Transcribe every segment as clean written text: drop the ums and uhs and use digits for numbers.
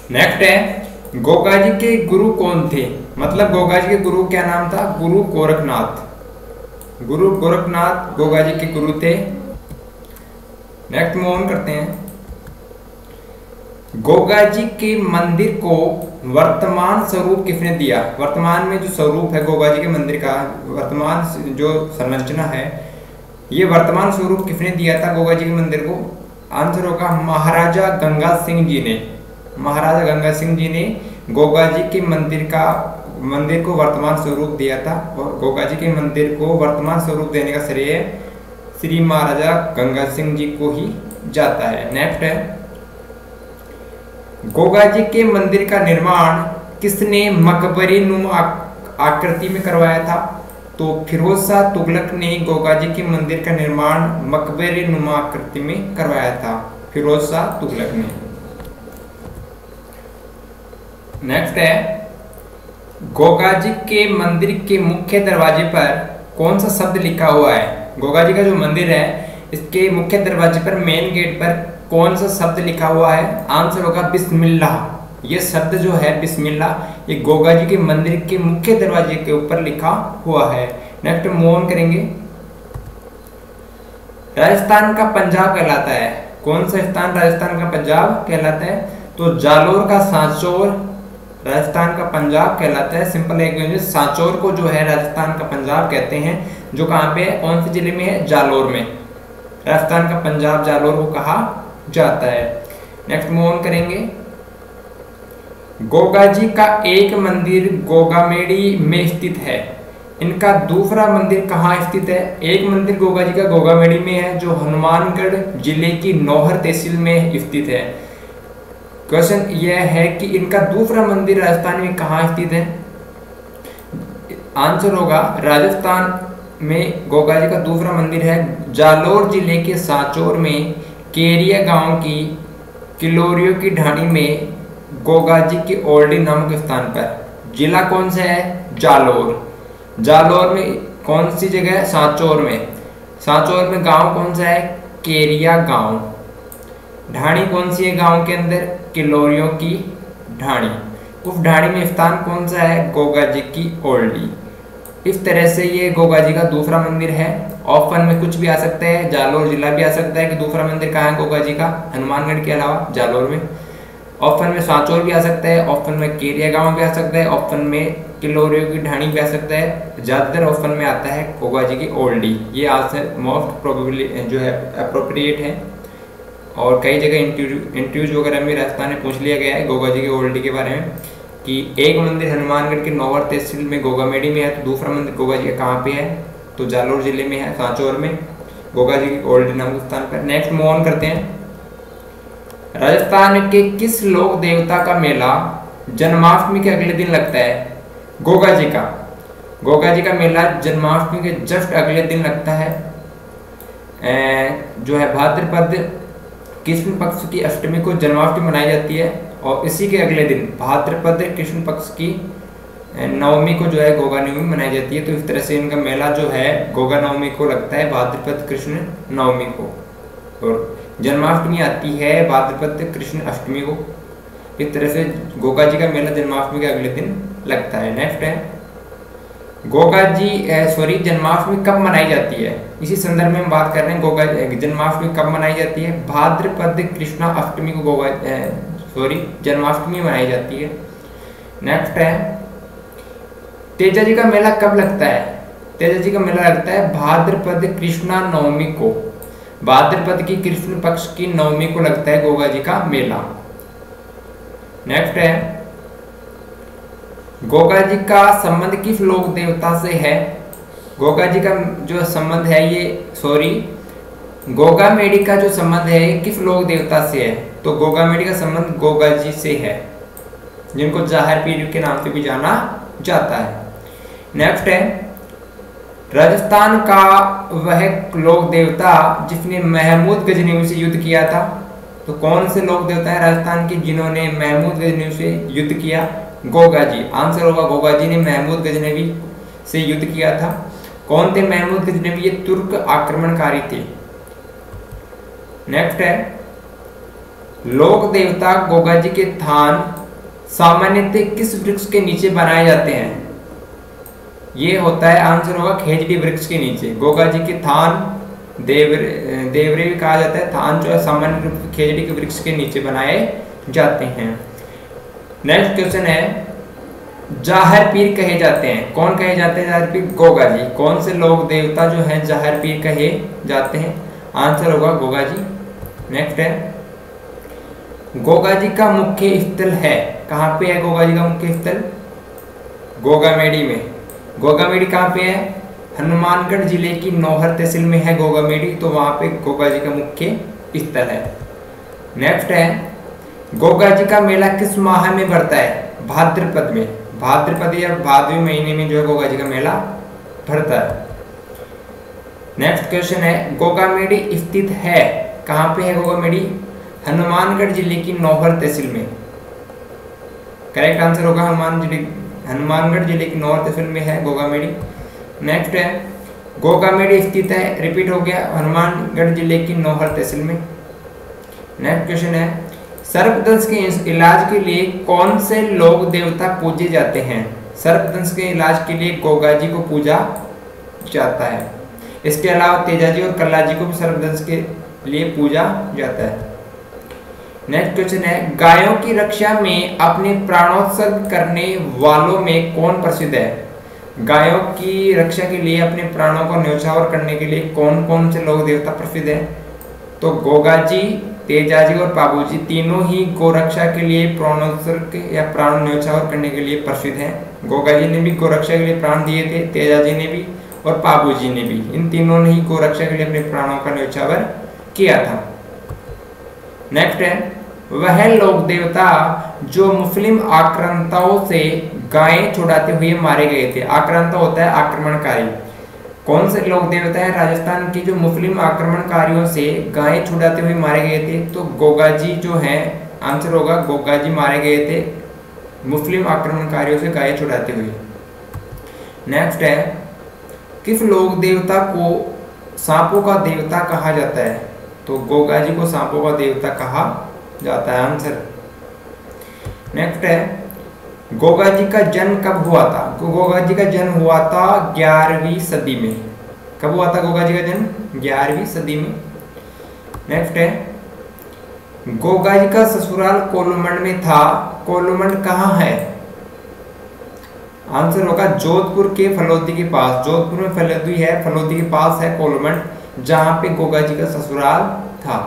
Next है गोगा जी के गुरु कौन थे, मतलब गोगा जी के गुरु क्या नाम था, गुरु गोरखनाथ। गुरु गोरखनाथ गोगा जी के गुरु थे। नेक्स्ट मूव ऑन करते हैं। गोगा जी के मंदिर को वर्तमान स्वरूप किसने दिया, वर्तमान में जो स्वरूप है गोगा जी के मंदिर का, वर्तमान जो संरचना है, ये वर्तमान स्वरूप किसने दिया था गोगा जी के मंदिर को। आंसर होगा महाराजा गंगा सिंह जी ने। महाराजा गंगा सिंह जी ने गोगा जी के मंदिर को वर्तमान स्वरूप दिया था, और गोगा जी के मंदिर को वर्तमान स्वरूप देने का श्रेय श्री महाराजा गंगा सिंह जी को ही जाता है। नेक्स्ट है गोगा जी के मंदिर का निर्माण किसने मकबरे नुमा आकृति में करवाया था, तो फिरोज शाह तुगलक ने गोगा जी के मंदिर का निर्माण मकबरे नुमा आकृति में करवाया था, फिरोज शाह तुगलक ने। नेक्स्ट है गोगा जी के मंदिर के मुख्य दरवाजे पर कौन सा शब्द लिखा हुआ है। गोगा जी का जो मंदिर है इसके मुख्य दरवाजे पर, मेन गेट पर कौन सा शब्द लिखा हुआ है। आंसर होगा बिस्मिल्लाह। ये शब्द जो है बिस्मिल्लाह, ये गोगा जी के मंदिर के मुख्य दरवाजे के ऊपर लिखा हुआ है। नेक्स्ट मूव ऑन करेंगे। राजस्थान का पंजाब कहलाता है, कौन सा स्थान राजस्थान का पंजाब कहलाता है, तो जालोर का सांचौर राजस्थान का पंजाब कहलाता है। सिंपल लैंग्वेज, सांचौर को जो है राजस्थान का पंजाब कहते हैं, जो कहाँ पे है, कौन से जिले में है, जालोर में। राजस्थान का पंजाब जालोर को कहा जाता है। नेक्स्ट मूव ऑन करेंगे। गोगा जी का एक मंदिर गोगामेड़ी में स्थित है, इनका दूसरा मंदिर कहाँ स्थित है। एक मंदिर गोगा जी का गोगामेड़ी में है, जो हनुमानगढ़ जिले की नौहर तहसील में स्थित है। क्वेश्चन यह है कि इनका दूसरा मंदिर राजस्थान में कहाँ स्थित है। आंसर होगा राजस्थान में गोगा जी का दूसरा मंदिर है जालोर जिले के सांचौर में केरिया गांव की किलोरियो की ढाणी में गोगा जी की ओल्डी नामक स्थान पर। जिला कौन सा है, जालोर। जालोर में कौन सी जगह है, सांचौर में। सांचौर में गांव कौन सा है, केरिया गांव। ढाणी कौन सी है गांव के अंदर, किलोरियो की ढाणी। उस ढाणी में स्थान कौन सा है, गोगा जी की ओल्डी। इस तरह से ये गोगा जी का दूसरा मंदिर है। ऑप्शन में कुछ भी आ सकता है, जालोर जिला भी आ सकता है कि दूसरा मंदिर कहाँ है गोगा जी का, हनुमानगढ़ के अलावा जालोर में। ऑप्शन में सांचौर भी आ सकता है, ऑप्शन में केरिया गांव भी आ सकता है, ऑप्शन में किलोरियो की ढाणी भी आ सकता है। ज्यादातर ऑप्शन में आता है गोगा जी की ओल्डी। ये आंसर मोस्ट प्रोबेबली जो है अप्रोप्रिएट है, और कई जगह इंटरव्यूज वगैरह में राजस्थान में पूछ लिया गया है गोगा जी की ओल्डी के बारे में कि एक मंदिर हनुमानगढ़ के नौहर तहसील में गोगामेड़ी में है, तो दूसरा मंदिर गोगा जी का कहाँ पे है, तो जालोर जिले में है, सांचौर में गोगा जी की ओल्डी नामक स्थान पर। नेक्स्ट मूव ऑन करते हैं। राजस्थान के किस लोक देवता का मेला जन्माष्टमी के अगले दिन लगता है, गोगा जी का। गोगा जी का मेला जन्माष्टमी के जस्ट अगले दिन लगता है, जो है भाद्रपद कृष्ण पक्ष की अष्टमी को जन्माष्टमी मनाई जाती है, और इसी के अगले दिन भाद्रपद कृष्ण पक्ष की नवमी को जो है गोगा नवमी मनाई जाती है। तो इस तरह से इनका मेला जो है गोगा नवमी को लगता है, भाद्रपद कृष्ण नवमी को, और जन्माष्टमी आती है भाद्रपद कृष्ण अष्टमी को। इस तरह से गोगा जी का मेला जन्माष्टमी के अगले दिन लगता है। नेक्स्ट है गोगा जी जन्माष्टमी कब मनाई जाती है, इसी संदर्भ में हम बात कर रहे हैं। गोगा जन्माष्टमी कब मनाई जाती है, भाद्रपद कृष्णा अष्टमी को जन्माष्टमी मनाई जाती है। नेक्स्ट है तेजा जी का मेला कब लगता है, तेजा जी का मेला लगता है भाद्रपद कृष्णा नवमी को। भाद्रपद की कृष्ण पक्ष की नवमी को लगता है गोगा जी का मेला। नेक्स्ट है गोगा जी का संबंध किस लोक देवता से है। गोगा जी का जो संबंध है गोगामेड़ी का जो संबंध है ये किस लोक देवता से है, तो गोगामेड़ी का संबंध गोगा जी से है, जिनको जाहिर पीर के नाम से भी जाना जाता है। नेक्स्ट है राजस्थान का वह लोक देवता जिसने महमूद गजनवी से युद्ध किया था, तो कौन से लोक देवता है राजस्थान के जिन्होंने महमूद गजनवी से युद्ध किया, गोगा जी। आंसर होगा गोगा जी ने महमूद गजनवी से युद्ध किया था। कौन थे महमूद गजनवी, ये तुर्क आक्रमणकारी थे। नेक्स्ट है लोक देवता गोगा जी के थान सामान्यतः किस वृक्ष के नीचे बनाए जाते हैं? ये होता है, आंसर होगा खेजड़ी वृक्ष के नीचे। गोगा जी के थान देवरे भी कहा जाता है, थान जो है सामान्य रूप से खेजड़ी के वृक्ष के नीचे बनाए जाते हैं। नेक्स्ट क्वेश्चन है, जाहिर पीर कहे जाते हैं, कौन कहे जाते हैं जाहिर पीर? गोगा जी। कौन से लोक देवता जो है जाहिर पीर कहे जाते हैं? आंसर होगा गोगा जी। नेक्स्ट है, गोगा जी का मुख्य स्थल है, कहाँ पे है गोगा जी का मुख्य स्थल? गोगामेडी में। गोगामेडी कहाँ पे है? हनुमानगढ़ जिले की नौहर तहसील में है गोगामेडी, तो वहां पे गोगा जी का मुख्य स्थल है। नेक्स्ट है, गोगा जी का मेला किस माह में बढ़ता है? भाद्रपद में। भाद्रपद या भादवी महीने में जो है गोगा जी का मेला बढ़ता है। नेक्स्ट क्वेश्चन है, गोगामेडी स्थित है, कहाँ पे है गोगामेडी? हनुमानगढ़ जिले की नौहर तहसील में। करेक्ट आंसर होगा हनुमानगढ़ जिले की नौहर तहसील में है गोगामेडी। नेक्स्ट है, गोगामेडी स्थित है, रिपीट हो गया, हनुमानगढ़ जिले की नौहर तहसील में। नेक्स्ट क्वेश्चन है, सर्पदंश के इलाज के लिए कौन से लोक देवता पूजे जाते हैं? सर्पदंश के इलाज के लिए गोगा जी को पूजा जाता है। इसके अलावा तेजाजी और कल्लाजी को भी सर्पदंश के लिए पूजा जाता है। नेक्स्ट क्वेश्चन है, गायों की रक्षा में अपने प्राणोत्सर्ग करने वालों में कौन प्रसिद्ध है? गायों की रक्षा के लिए अपने प्राणों को न्यौछावर करने के लिए कौन कौन से लोक देवता प्रसिद्ध है? तो गोगा जी, तेजाजी और पाबूजी तीनों ही गोरक्षा के लिए प्राणोत्सर्ग या प्राण न्यौछावर करने के लिए प्रसिद्ध हैं। गोगा जी ने भी गोरक्षा के लिए प्राण दिए थे, तेजाजी ने भी और पाबूजी ने भी, इन तीनों ने ही गोरक्षा के लिए अपने प्राणों का न्यौछावर किया था। नेक्स्ट है, वह लोक देवता जो मुस्लिम आक्रांताओं से गायें छुड़ाते हुए मारे गए थे। आक्रांता होता है आक्रमणकारी। कौन से लोक देवता है राजस्थान के जो मुस्लिम आक्रमणकारियों से गायें छुड़ाते हुए मारे गए थे? तो गोगा जी जो है, आंसर होगा गोगा जी मारे गए थे मुस्लिम आक्रमणकारियों से गायें छुड़ाते हुए। नेक्स्ट है, किस लोक देवता को सांपों का देवता कहा जाता है? तो गोगा जी को सांपों का देवता कहा जाता है, आंसर। नेक्स्ट है, गोगा जी का जन्म कब हुआ था? गोगा जी का जन्म हुआ था 11वीं सदी में। कब हुआ था गोगा जी का जन्म? 11वीं सदी में। नेक्स्ट है, गोगा जी का ससुराल कोलुमंड में था। कोलुमंड कहाँ है? आंसर होगा जोधपुर के फलोदी के पास। जोधपुर में फलोदी है, फलोदी के पास है कोलुमंड, जहां पे गोगा जी का ससुराल था।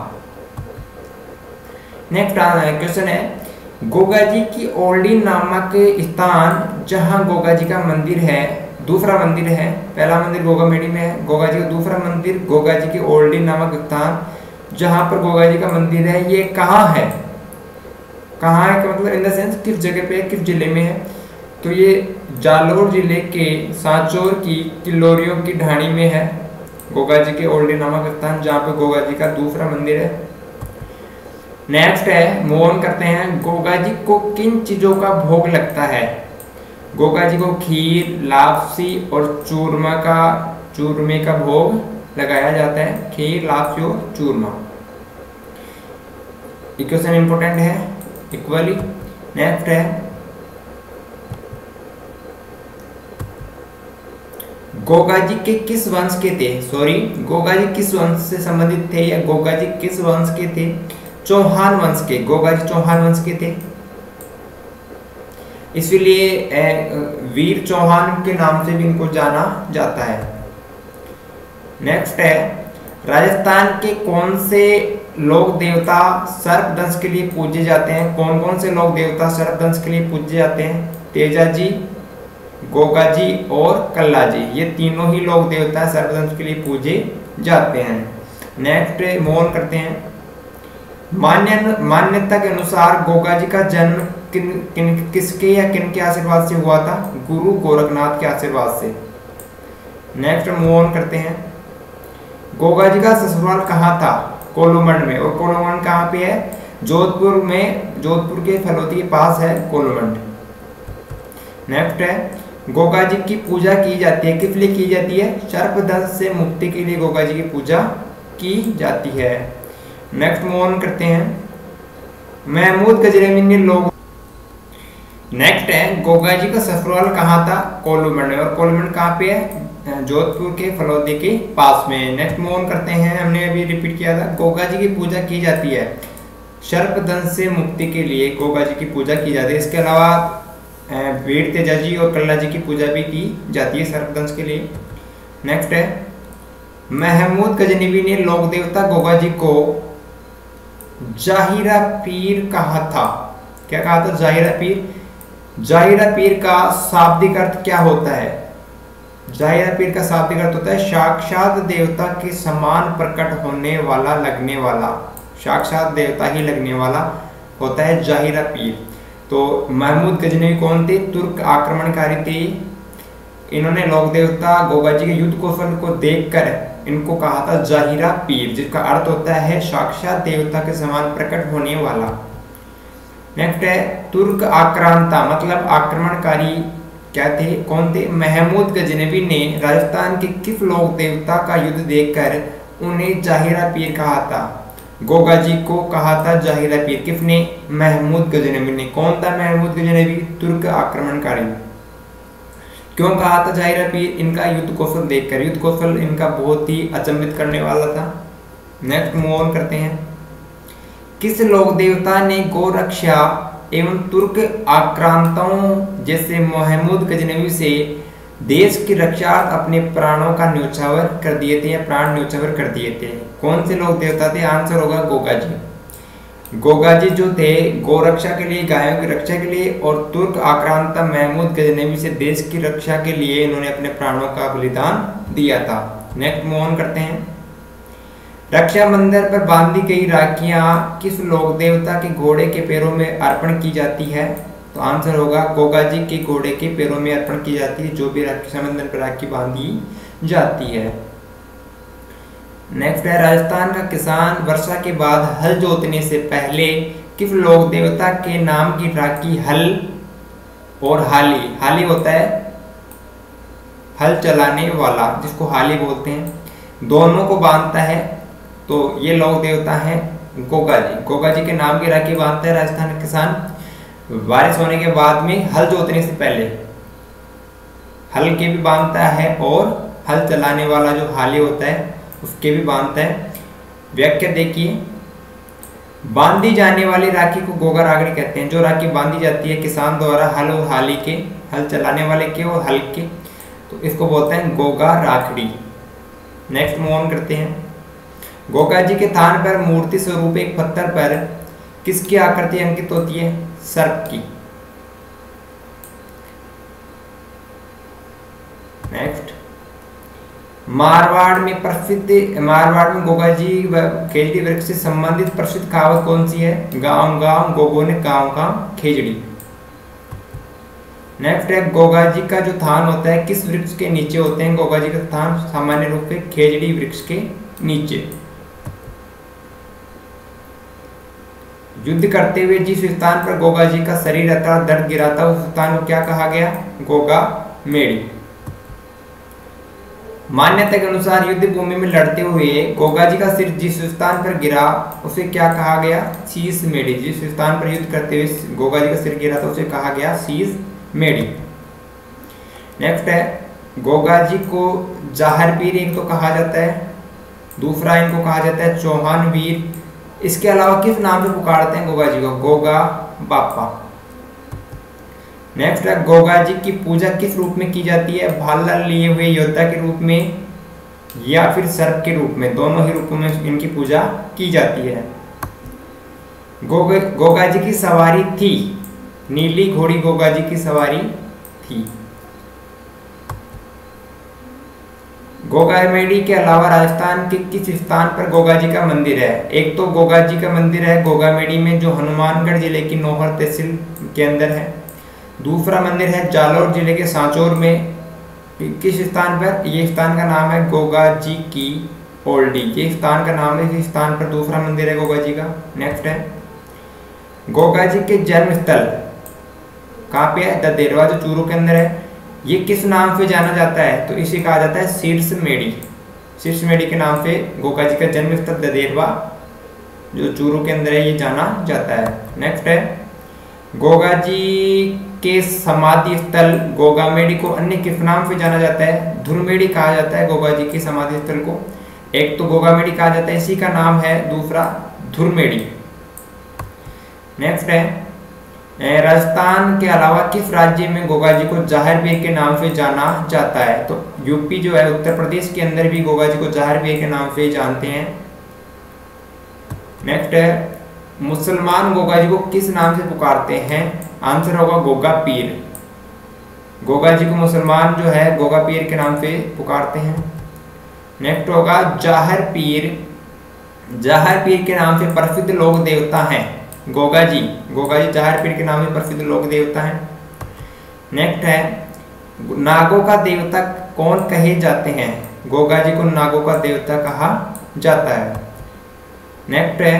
नेक्स्ट क्वेश्चन है, गोगा जी की ओल्डी नामक स्थान जहां गोगा जी का मंदिर है, दूसरा मंदिर है, पहला मंदिर गोगामेडी में है, गोगा जी का दूसरा मंदिर गोगा जी की ओल्डी नामक स्थान जहां पर गोगा जी का मंदिर है, ये कहाँ है? कहाँ है का मतलब इन द सेंस किस जगह पे है, किस जिले में है? तो ये जालोर जिले के सांचौर की किलोरियों की ढाणी में है गोगा जी के ओल्डी नामक स्थान, जहाँ पे गोगा जी का दूसरा मंदिर है। नेक्स्ट है, मूव ऑन करते हैं, गोगा जी को किन चीजों का भोग लगता है? गोगा जी को खीर, लापसी और चूरमे का भोग लगाया जाता है। खीर, लापसी और चूरमा। क्वेश्चन इंपोर्टेंट है इक्वली। नेक्स्ट है, गोगा जी के किस वंश के थे? गोगा जी किस वंश से संबंधित थे या गोगा जी किस वंश के थे? चौहान वंश के। गोगा जी चौहान वंश के थे, इसलिए वीर चौहान के नाम से भी इनको जाना जाता है। नेक्स्ट है, राजस्थान के कौन से लोक देवता सर्पदंश के लिए पूजे जाते हैं? कौन कौन से लोक देवता सर्पदंश के लिए पूजे जाते हैं? तेजाजी, गोगा जी और कल्ला जी, ये तीनों ही लोक देवता सर्पदंश के लिए पूजे जाते हैं। नेक्स्ट मूव ऑन करते हैं, मान्यता के अनुसार गोगा जी का जन्म किसके या किन के आशीर्वाद से हुआ था? गुरु गोरखनाथ के आशीर्वाद से। नेक्स्ट मूव ऑन करते हैं, गोगा जी का ससुराल कहाँ था? कोलुमंड में। और कोलुमंड कहाँ पे है? जोधपुर में, जोधपुर के फलोदी के पास है कोलुमंड। नेक्स्ट है, गोगा जी की पूजा की जाती है, किस लिए की जाती है? सर्पदंश से मुक्ति के लिए गोगा जी की पूजा की जाती है। नेक्स्ट मूव ऑन करते हैं, महमूद गजनवी ने लोग। नेक्स्ट है गोगा जी का ससुराल कहाँ था? कोलूमंड में। और कोलूमंड कहाँ पे है? जोधपुर के फलौदी के पास में। नेक्स्ट मूव ऑन करते हैं, हमने अभी रिपीट किया था। गोगा जी की पूजा की जाती है सर्पदंश से मुक्ति के लिए, गोगा जी की पूजा की जाती है। इसके अलावा वीर तेजा जी और कल्ला जी की पूजा भी की जाती है सर्पदंश के लिए। नेक्स्ट है महमूद गजनवी ने लोक देवता गोगा जी को जाहिरा पीर कहा था। क्या कहा था? जाहिरा पीर। जाहिरा पीर का शाब्दिक अर्थ क्या होता है? जाहिरा पीर का शाब्दिक अर्थ होता है साक्षात देवता के समान प्रकट होने वाला, लगने वाला। साक्षात देवता ही लगने वाला होता है जाहिरा पीर। तो महमूद गजनवी कौन थे? तुर्क आक्रमणकारी थे। इन्होंने लोक देवता गोगा जी के युद्ध कौशल को देखकर इनको कहा था जाहिरा पीर, जिसका अर्थ होता है साक्षात देवता के समान प्रकट होने वाला। नेक्स्ट है तुर्क आक्रांता, मतलब आक्रमणकारी क्या थे, कौन थे? महमूद गजनवी ने राजस्थान के किस लोक देवता का युद्ध देखकर उन्हें जाहिरा पीर कहा था? गोगा जी को कहा था जाहिरा पीर। किसने? महमूद गजनवी ने। कौन था महमूद गजनवी? तुर्क आक्रमणकारी। क्यों कहा था जाहिरा पीर? इनका युद्ध कौशल देखकर। युद्ध कौशल इनका बहुत ही अचंभित करने वाला था। नेक्स्ट मूव ऑन करते हैं। किस लोक देवता ने गोरक्षा एवं तुर्क आक्रांताओं जैसे महमूद गजनवी से देश की रक्षार्थ अपने प्राणों का न्योछावर कर दिए थे, या प्राण न्योछावर कर दिए थे? कौन से लोक देवता थे? आंसर होगा गोगा जी। गोगा जी जो थे गोरक्षा के लिए, गायों की रक्षा के लिए, और तुर्क आक्रांता महमूद गजनवी से देश की रक्षा के लिए इन्होंने अपने प्राणों का बलिदान दिया था। नेक्स्ट मूव ऑन करते हैं। रक्षाबंधन पर बांधी गई राखियां किस लोक देवता के घोड़े के पैरों में अर्पण की जाती है? तो आंसर होगा गोगा जी के घोड़े के पैरों में अर्पण की जाती है, जो भी रक्षाबंधन पर राखी बांधी जाती है। नेक्स्ट है राजस्थान का किसान वर्षा के बाद हल जोतने से पहले किस लोक देवता के नाम की राखी हल और हाली, हाली होता है हल चलाने वाला, जिसको हाली बोलते हैं, दोनों को बांधता है? तो ये लोक देवता है गोगा जी। गोगा जी के नाम की राखी बांधता है राजस्थान का किसान बारिश होने के बाद में, हल जोतने से पहले हल के भी बांधता है, और हल चलाने वाला जो हाली होता है उसके भी बांधता है। व्याख्या देखिए, बांधी जाने वाली राखी को गोगा राखड़ी कहते हैं। जो राखी बांधी जाती है किसान द्वारा हल और हाली के, हल चलाने वाले के और हल के, तो इसको बोलते हैं Goga Rakhri. Next move on करते हैं। गोगा जी के थान पर मूर्ति स्वरूप एक पत्थर पर किसकी आकृति अंकित होती है? सर्प की। नेक्स्ट मारवाड़ में गोगा जी व खेजड़ी वृक्ष से संबंधित प्रसिद्ध कहावत कौन सी है? गांव गांव गोगो ने गांव गांव खेजड़ी। नेक्स्ट है गोगा जी का जो थान होता है किस वृक्ष के नीचे होते हैं? गोगा जी का थान सामान्य रूप से खेजड़ी वृक्ष के नीचे। युद्ध करते हुए जिस स्थान पर गोगा जी का शरीर अर्थात दर्द गिरा था उस स्थान को क्या कहा गया? गोगा मेड़ी। मान्यता के अनुसार युद्ध भूमि में लड़ते हुए गोगा जी का सिर जिस स्थान पर गिरा उसे क्या कहा गया? शीश मेड़ी। जिस स्थान पर युद्ध करते हुए गोगा जी का सिर गिरा था उसे कहा गया शीश मेड़ी। नेक्स्ट है गोगा जी को जाहर पीर एक तो कहा जाता है, दूसरा इनको कहा जाता है चौहान वीर। इसके अलावा किस नाम से पुकारते हैं गोगा जी को? गोगा बापा। नेक्स्ट है गोगा जी की पूजा किस रूप में की जाती है? भाला लिए हुए योद्धा के रूप में या फिर सर्प के रूप में, दोनों ही रूपों में इनकी पूजा की जाती है। गोगा जी की सवारी थी, नीली घोड़ी गोगा जी की सवारी थी। गोगा मेड़ी के अलावा राजस्थान के किस स्थान पर गोगा जी का मंदिर है? एक तो गोगा जी का मंदिर है गोगा मेड़ी में जो हनुमानगढ़ जिले की नौहर तहसील के अंदर है। दूसरा मंदिर है जालोर जिले के सांचौर में। किस स्थान पर? ये स्थान का नाम है गोगा जी की ओल्डी। ये स्थान का नाम है, इस स्थान पर दूसरा मंदिर है गोगा जी का। नेक्स्ट है गोगा जी के जन्म स्थल कहाँ पे है? ददेरवा जो चूरू के अंदर है। ये किस नाम से जाना जाता है? तो इसे कहा जाता है शीर्ष मेड़ी। शीर्ष मेड़ी के नाम से गोगा जी का जन्म स्थल ददेरवा जो चूरू के अंदर है, ये जाना जाता है। नेक्स्ट है गोगा जी के समाधि स्थल गोगामेड़ी को अन्य किस नाम से जाना जाता है? धुरमेड़ी कहा जाता है गोगा जी के समाधि स्थल को। एक तो गोगामेड़ी कहा जाता है, इसी का नाम है, दूसरा धुरमेड़ी। नेक्स्ट है राजस्थान के अलावा किस राज्य में गोगा जी को जाहिर पीर के नाम से जाना जाता है? तो यूपी जो है, उत्तर प्रदेश के अंदर भी गोगा जी को जाहिर पीर के नाम से जानते हैं। नेक्स्ट है मुसलमान गोगा जी को किस नाम से पुकारते हैं? आंसर होगा गोगा पीर। गोगा जी को मुसलमान जो है गोगा पीर के नाम से पुकारते हैं। नेक्स्ट होगा जाहिर पीर। जाहिर पीर के नाम से प्रसिद्ध लोक देवता हैं गोगा जी। गोगा जी जाहिर पीर के नाम से प्रसिद्ध लोक देवता हैं। नेक्स्ट है नागों का देवता कौन कहे जाते हैं? गोगा जी को नागों का देवता कहा जाता है। नेक्स्ट है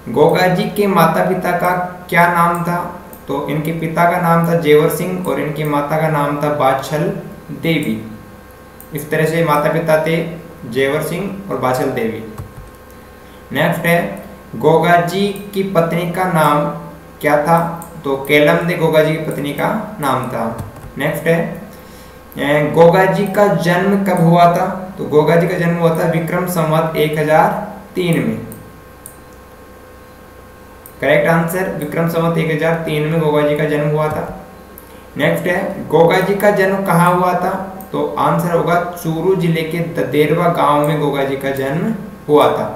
गोगा जी के माता पिता का क्या नाम था? तो इनके पिता का नाम था जेवर सिंह और इनकी माता का नाम था बाछल देवी। इस तरह से माता पिता थे जेवर सिंह और बाछल देवी। नेक्स्ट है गोगा जी की पत्नी का नाम क्या था? तो केलमदे गोगा जी की पत्नी का नाम था। नेक्स्ट है गोगा जी का जन्म कब हुआ था? तो गोगा जी का जन्म हुआ था विक्रम संवत 1003 में। करेक्ट आंसर विक्रम संवत 1003 में गोगा जी का जन्म हुआ था। नेक्स्ट है गोगा जी का जन्म कहाँ हुआ था? तो आंसर होगा चूरू जिले के ददेरवा गांव में गोगा जी का जन्म हुआ था।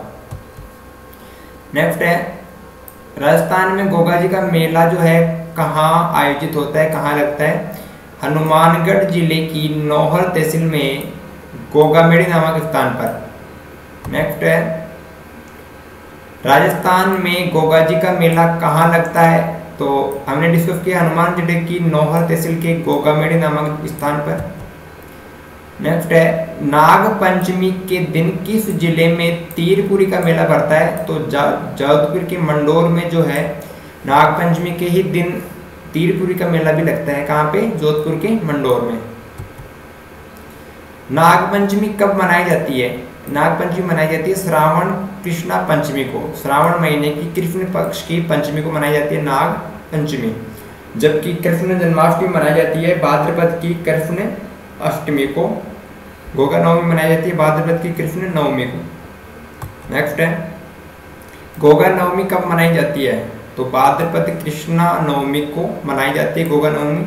नेक्स्ट है राजस्थान में गोगा जी का मेला जो है कहाँ आयोजित होता है, कहाँ लगता है? हनुमानगढ़ जिले की नौहर तहसील में गोगामेड़ी नामक स्थान पर। नेक्स्ट है राजस्थान में गोगा जी का मेला कहाँ लगता है? तो हमने डिस्कस किया हनुमान जिले की नौहर तहसील के गोगामेड़ी नामक स्थान पर। नेक्स्ट है नाग पंचमी के दिन किस जिले में तीरपुरी का मेला भरता है? तो जोधपुर के मंडोर में जो है नाग पंचमी के ही दिन तीरपुरी का मेला भी लगता है। कहाँ पे? जोधपुर के मंडोर में। नाग पंचमी कब मनाई जाती है? नाग पंचमी मनाई जाती है श्रावण कृष्णा पंचमी को। श्रावण महीने की कृष्ण पक्ष की पंचमी को मनाई जाती है नाग पंचमी, जबकि कृष्ण जन्माष्टमी मनाई जाती है भाद्रपद की कृष्ण अष्टमी को। गोगा नवमी मनाई जाती है भाद्रपद की कृष्ण नवमी को। नेक्स्ट है गोगा नवमी कब मनाई जाती है? तो भाद्रपद कृष्णा नवमी को मनाई जाती है गोगा नवमी,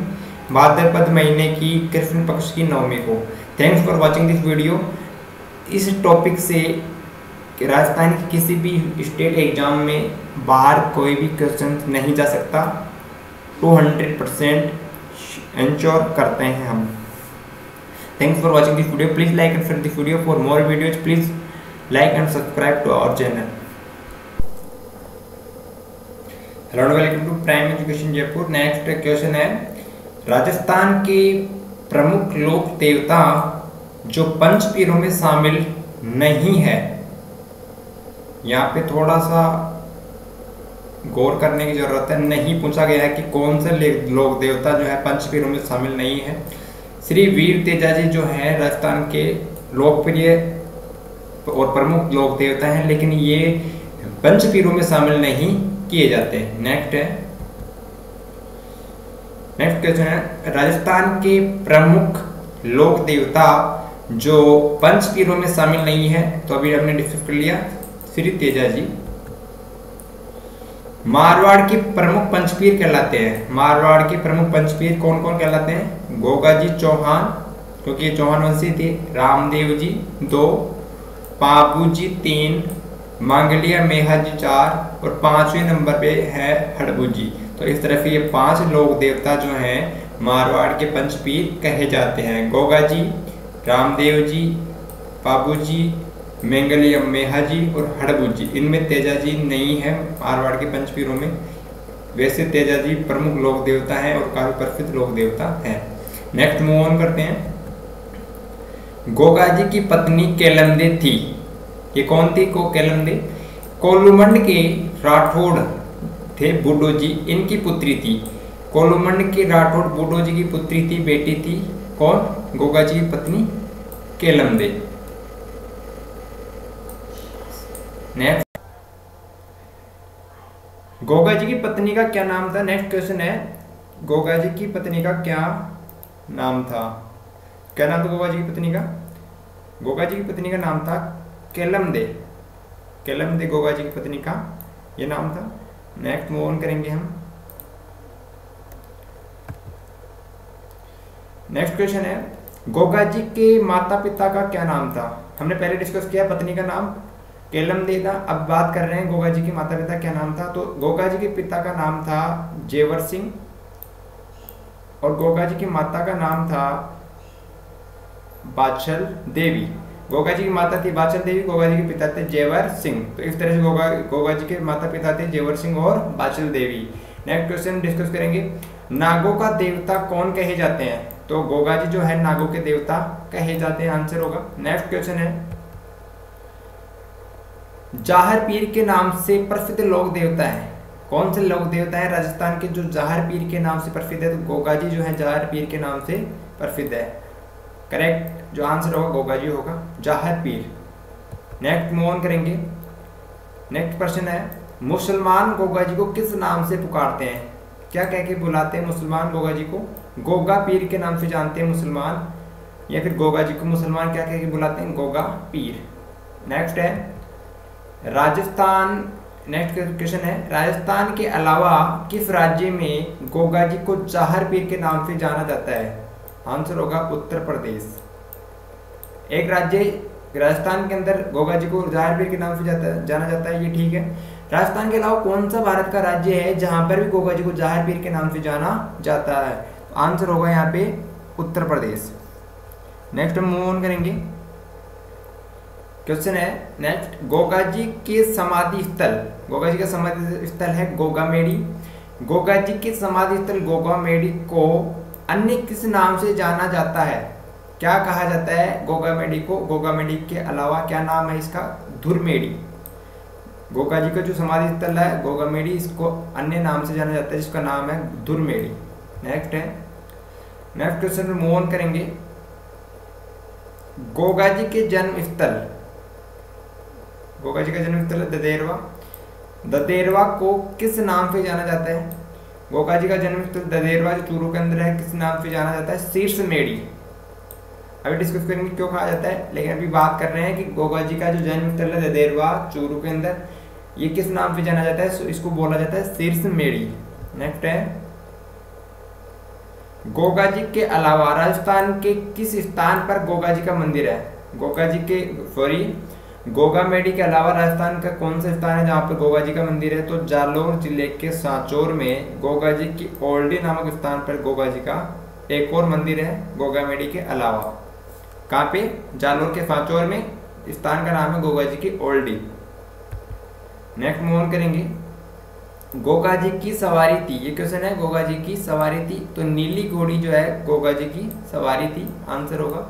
भाद्रपद महीने की कृष्ण पक्ष की नवमी को। Thanks for watching this video. इस टॉपिक से राजस्थान की किसी भी स्टेट एग्जाम में बाहर कोई भी क्वेश्चन नहीं जा सकता, 200% इंश्योर करते हैं हम। Thanks for watching this video. Please like and share this video. For more videos, please like and subscribe to our channel. Hello and welcome to Prime Education Jaipur. Next question है राजस्थान के प्रमुख लोक देवता जो पंच पीरों में शामिल नहीं है। यहाँ पे थोड़ा सा गौर करने की जरूरत है। नहीं पूछा गया है कि कौन से लोक देवता जो है पंच पीरों में शामिल नहीं है। श्री वीर तेजाजी जो है राजस्थान के लोकप्रिय और प्रमुख लोक देवता हैं, लेकिन ये पंच पीरों में शामिल नहीं किए जाते। नेक्स्ट क्वेश्चन है राजस्थान के प्रमुख लोक देवता जो पंच पीरों में शामिल नहीं है। तो अभी हमने डिस्कस कर लिया श्री तेजाजी। मारवाड़ के प्रमुख पंचपीर कहलाते हैं। मारवाड़ के प्रमुख पंचपीर कौन कौन कहलाते हैं? गोगा जी चौहान, क्योंकि ये चौहान वंशी थे। रामदेव जी 2, पाबू जी 3, मांगलिया मेहा जी 4 और 5वें नंबर पे है हड़बू जी। तो इस तरह से ये 5 लोक देवता जो हैं मारवाड़ के पंचपीर कहे जाते हैं। गोगा जी, रामदेव जी, पाबू जी, मेंगलियम मेहा जी और हड़बू जी। इनमें तेजाजी नहीं है मारवाड़ के पंचपीरों में। वैसे तेजाजी प्रमुख लोक देवता हैं और काफी प्रसिद्ध लोक देवता हैं। नेक्स्ट मूव ऑन करते हैं। गोगा जी की पत्नी केलमदे थी। ये कौन थी? केलमदे कोलुमंड के राठौड़ थे बूडो जी, इनकी पुत्री थी। कोलुमंड के राठौड़ बूडो जी की पुत्री थी, बेटी थी। कौन? गोगा जी की पत्नी गोगा जी की पत्नी का क्या नाम था? नेक्स्ट क्वेश्चन है, गोगा जी की पत्नी का क्या नाम था? क्या नाम था गोगा जी की पत्नी का? गोगा जी की पत्नी का नाम था केलमदे। केलमदे गोगा जी की पत्नी का ये नाम था। नेक्स्ट मूव ऑन करेंगे हम। नेक्स्ट क्वेश्चन है, गोगा जी के माता पिता का क्या नाम था? हमने पहले डिस्कस किया पत्नी का नाम केलमदे था, अब बात कर रहे हैं गोगा जी के माता पिता क्या नाम था। तो गोगा जी के पिता का नाम था जेवर सिंह और गोगा जी की माता का नाम था बाचल देवी। गोगा जी की माता थी बाचल देवी, गोगा जी के पिता थे जेवर सिंह। तो इस तरह से गोगा जी के माता पिता थे जेवर सिंह और बाचल देवी। नेक्स्ट क्वेश्चन डिस्कस करेंगे, नागों का देवता कौन कहे जाते हैं? तो गोगा जी जो है नागों के देवता कहे जाते हैं, आंसर होगा। नेक्स्ट क्वेश्चन है, जाहर पीर के नाम से प्रसिद्ध लोक देवता है? कौन से लोक देवता है राजस्थान के जो जाहर पीर के नाम से प्रसिद्ध है? तो गोगा जी जो है जाहर पीर के नाम से प्रसिद्ध है। करेक्ट जो आंसर होगा गोगा जी होगा, जाहर पीर। नेक्स्ट मूव ऑन करेंगे। नेक्स्ट प्रश्न है, मुसलमान गोगा जी को किस नाम से पुकारते हैं? क्या कह के बुलाते हैं मुसलमान गोगा जी को? गोगा पीर के नाम से जानते हैं मुसलमान, या फिर गोगा जी को मुसलमान क्या कह के बुलाते हैं? गोगा पीर। नेक्स्ट है राजस्थान। नेक्स्ट क्वेश्चन है, राजस्थान के अलावा किस राज्य में गोगा जी को जाहर पीर के नाम से जाना जाता है? आंसर होगा उत्तर प्रदेश। एक राज्य राजस्थान के अंदर गोगा जी को जाहर पीर के नाम से जाना जाता है, ये ठीक है। राजस्थान के अलावा कौन सा भारत का राज्य है जहां पर भी गोगा जी को जाहर पीर के नाम से जाना जाता है? आंसर होगा यहाँ पे उत्तर प्रदेश। नेक्स्ट हम मूव ऑन करेंगे। क्वेश्चन है नेक्स्ट, गोगा जी के समाधि स्थल, गोगा जी का समाधि स्थल है गोगामेडी। गोगा जी के समाधि स्थल गोगामेडी को अन्य किस नाम से जाना जाता है? क्या कहा जाता है गोगामेडी को? गोगामेडी के अलावा क्या नाम है इसका? धुरमेडी। गोगा जी का जो समाधि स्थल है गोगामेडी, इसको अन्य नाम से जाना जाता है जिसका नाम है धुरमेडी। नेक्स्ट है, नेक्स्ट क्वेश्चन में मूव ऑन करेंगे। गोगा जी के जन्म स्थल, गोगा जी का जन्म स्थल ददेरवा। ददेरवा को किस नाम से जाना जाता है? गोगा जी का जन्म स्थल ददेरवा जो चूरू के अंदर है, किस नाम से जाना जाता है? शीर्षमेड़ी। अभी डिस्कस करेंगे क्यों कहा जाता है, लेकिन अभी बात कर रहे हैं कि गोगा जी का जो जन्म स्थल है ददेरवा चूरू के अंदर, ये किस नाम से जाना जाता है? इसको बोला जाता है शीर्षमेड़ी। नेक्स्ट है, गोगा जी के अलावा राजस्थान के किस स्थान पर गोगा जी का मंदिर है? गोगा जी के गोगामेडी के अलावा राजस्थान का कौन सा स्थान है जहाँ पे गोगा जी का मंदिर है? तो जालोर जिले के सांचौर में गोगा जी की ओल्डी नामक स्थान पर गोगा जी का एक और मंदिर है गोगामेडी के अलावा। कहाँ पे? जालोर के सांचौर में, स्थान का नाम है गोगा जी की ओल्डी। नेक्स्ट मूव ऑन करेंगे। गोगा जी की सवारी थी, ये क्वेश्चन है, गोगा जी की सवारी थी, तो नीली घोड़ी जो है गोगा जी की सवारी थी, आंसर होगा